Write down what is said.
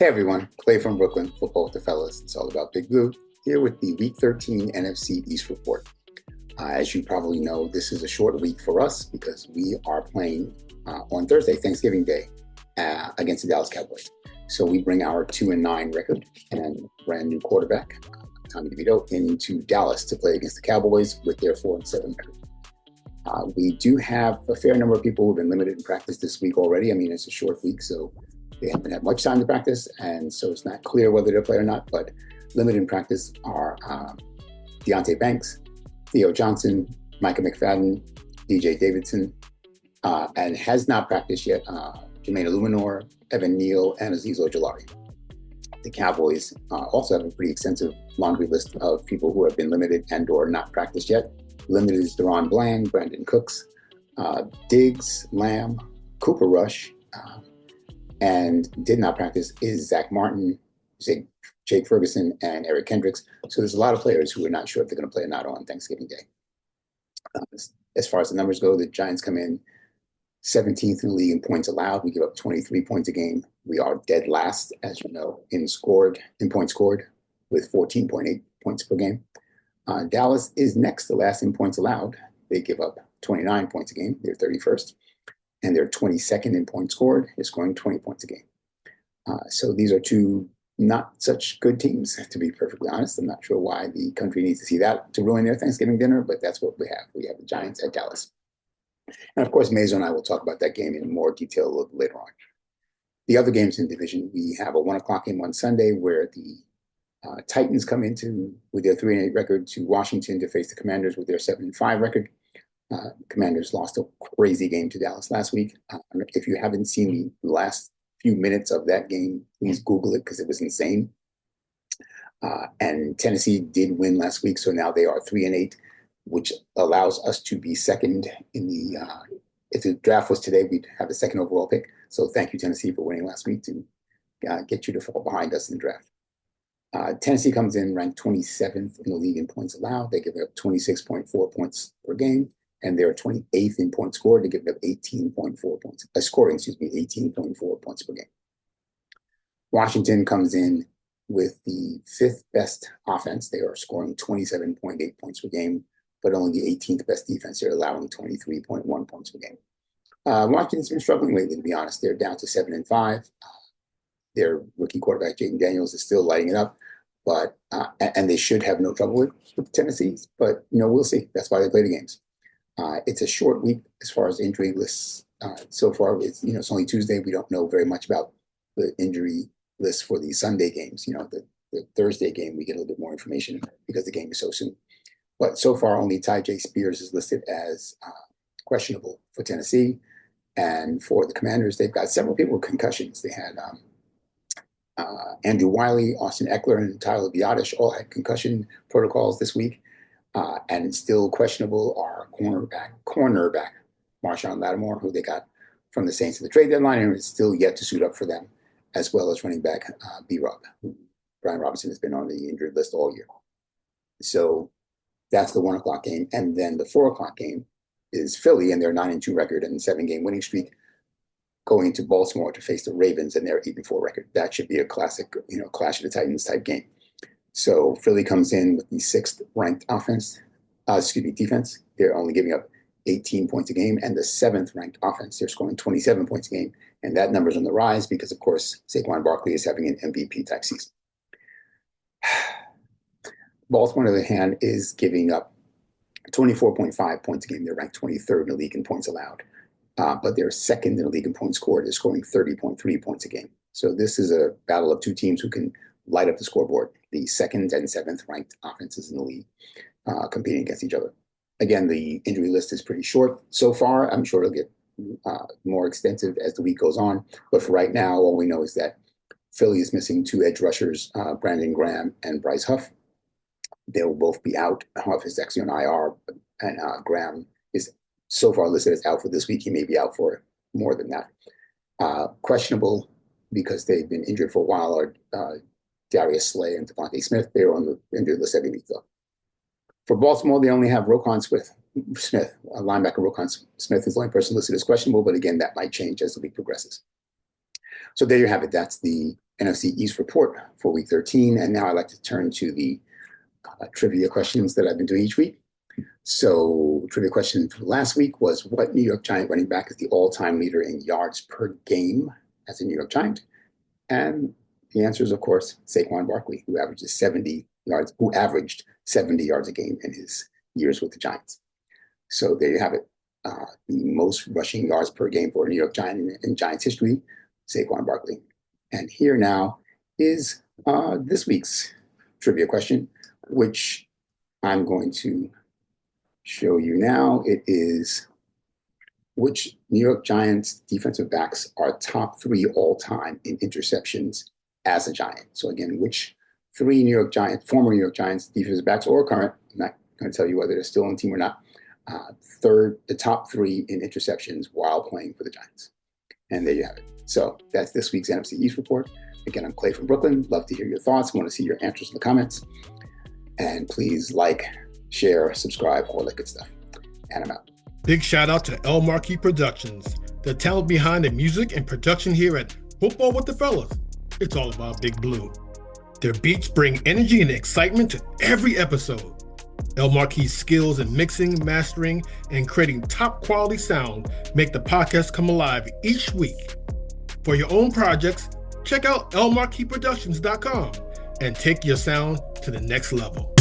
Hey everyone, Clay from Brooklyn, Football with the Fellas. It's all about Big Blue, here with the Week 13 NFC East Report. As you probably know, this is a short week for us because we are playing on Thursday, Thanksgiving Day, against the Dallas Cowboys. So we bring our 2-9 record and brand new quarterback, Tommy DeVito, into Dallas to play against the Cowboys with their 4-7 record. We do have a fair number of people who've been limited in practice this week already. I mean, it's a short week, so they haven't had much time to practice, and so it's not clear whether they'll play or not. But limited in practice are Deontay Banks, Theo Johnson, Micah McFadden, DJ Davidson, and has not practiced yet, Jermaine Illuminor, Evan Neal, and Azeez Ojulari. The Cowboys also have a pretty extensive laundry list of people who have been limited and or not practiced yet. Limited is Deron Bland, Brandon Cooks, Diggs, Lamb, Cooper Rush, and did not practice is Zach Martin, Jake Ferguson, and Eric Kendricks. So there's a lot of players who are not sure if they're going to play or not on Thanksgiving Day. As far as the numbers go, the Giants come in 17th in the league in points allowed. We give up 23 points a game. We are dead last, as you know, in points scored with 14.8 points per game. Dallas is next to last in points allowed. They give up 29 points a game. They're 31st. And they're 22nd in points scored. They're scoring 20 points a game. So these are two not such good teams, to be perfectly honest. I'm not sure why the country needs to see that to ruin their Thanksgiving dinner, but that's what we have. We have the Giants at Dallas. And of course, Mazo and I will talk about that game in more detail a little later on. The other games in the division, we have a 1 o'clock game on Sunday where the Titans come into with their 3-8 record to Washington to face the Commanders with their 7-5 record. Commanders lost a crazy game to Dallas last week. If you haven't seen the last few minutes of that game, please Google it because it was insane. And Tennessee did win last week, so now they are 3-8, which allows us to be second in the. If the draft was today, we'd have the second overall pick. So thank you, Tennessee, for winning last week to get you to fall behind us in the draft. Tennessee comes in ranked 27th in the league in points allowed. They give up 26.4 points per game, and they're 28th in points scored. They give up 18.4 points, 18.4 points per game. Washington comes in with the 5th best offense. They are scoring 27.8 points per game, but only the 18th best defense. They're allowing 23.1 points per game. Washington's been struggling lately, to be honest. They're down to 7-5. Their rookie quarterback, Jaden Daniels, is still lighting it up, but and they should have no trouble with Tennessee. But we'll see. That's why they play the games. It's a short week as far as injury lists. So far, it's only Tuesday. We don't know very much about the injury list for the Sunday games. The Thursday game, we get a little bit more information because the game is so soon. But so far, only Ty J. Spears is listed as questionable for Tennessee. And for the Commanders, they've got several people with concussions. They had Andrew Wiley, Austin Eckler, and Tyler Biadasz all had concussion protocols this week. And it's still questionable are cornerback Marshawn Lattimore, who they got from the Saints at the trade deadline, and is still yet to suit up for them, as well as running back B-Rob. Brian Robinson has been on the injured list all year. So that's the 1 o'clock game. And then the 4 o'clock game is Philly and their 9-2 record and 7-game winning streak going to Baltimore to face the Ravens and their 8-4 record. That should be a classic, Clash of the Titans type game. So Philly comes in with the 6th ranked defense. They're only giving up 18 points a game, and the 7th ranked offense. They're scoring 27 points a game, and that number's on the rise because, of course, Saquon Barkley is having an MVP type season. Baltimore, on the other hand, is giving up 24.5 points a game. They're ranked 23rd in the league in points allowed. But they're second in the league in points scored. They're scoring 30.3 points a game. So this is a battle of two teams who can light up the scoreboard. The 2nd and 7th ranked offenses in the league competing against each other. Again, the injury list is pretty short so far. I'm sure it'll get more extensive as the week goes on. But for right now, all we know is that Philly is missing 2 edge rushers, Brandon Graham and Bryce Huff. They'll both be out. Huff is actually on IR, and Graham is so far listed as out for this week. He may be out for more than that. Questionable because they've been injured for a while are Darius Slay and Devontae Smith. They're on the injured list every week, though. For Baltimore, they only have Roquan Smith. Linebacker Roquan Smith is the only person listed as questionable, but again, that might change as the week progresses. So there you have it. That's the NFC East report for week 13. And now I'd like to turn to the trivia questions that I've been doing each week. So trivia question for last week was, what New York Giant running back is the all-time leader in yards per game as a New York Giant? And the answer is, of course, Saquon Barkley, who averaged 70 yards a game in his years with the Giants. So there you have it. The most rushing yards per game for a New York Giant in Giants history, Saquon Barkley. And here now is this week's trivia question, which I'm going to show you now. It is, which New York Giants defensive backs are top 3 all-time in interceptions as a Giant? So again, which 3 former New York Giants defensive backs or current, I'm not going to tell you whether they're still on the team or not, the top 3 in interceptions while playing for the Giants. And there you have it. So that's this week's NFC East report. Again, I'm Clay from Brooklyn. Love to hear your thoughts. Want to see your answers in the comments. And please like, share, subscribe, all that good stuff. And I'm out. Big shout out to El Marquis Productions, the talent behind the music and production here at Football with the Fellas. It's all about Big Blue. Their beats bring energy and excitement to every episode. El Marquis' skills in mixing, mastering, and creating top quality sound make the podcast come alive each week. For your own projects, check out elmarquisproductions.com and take your sound to the next level.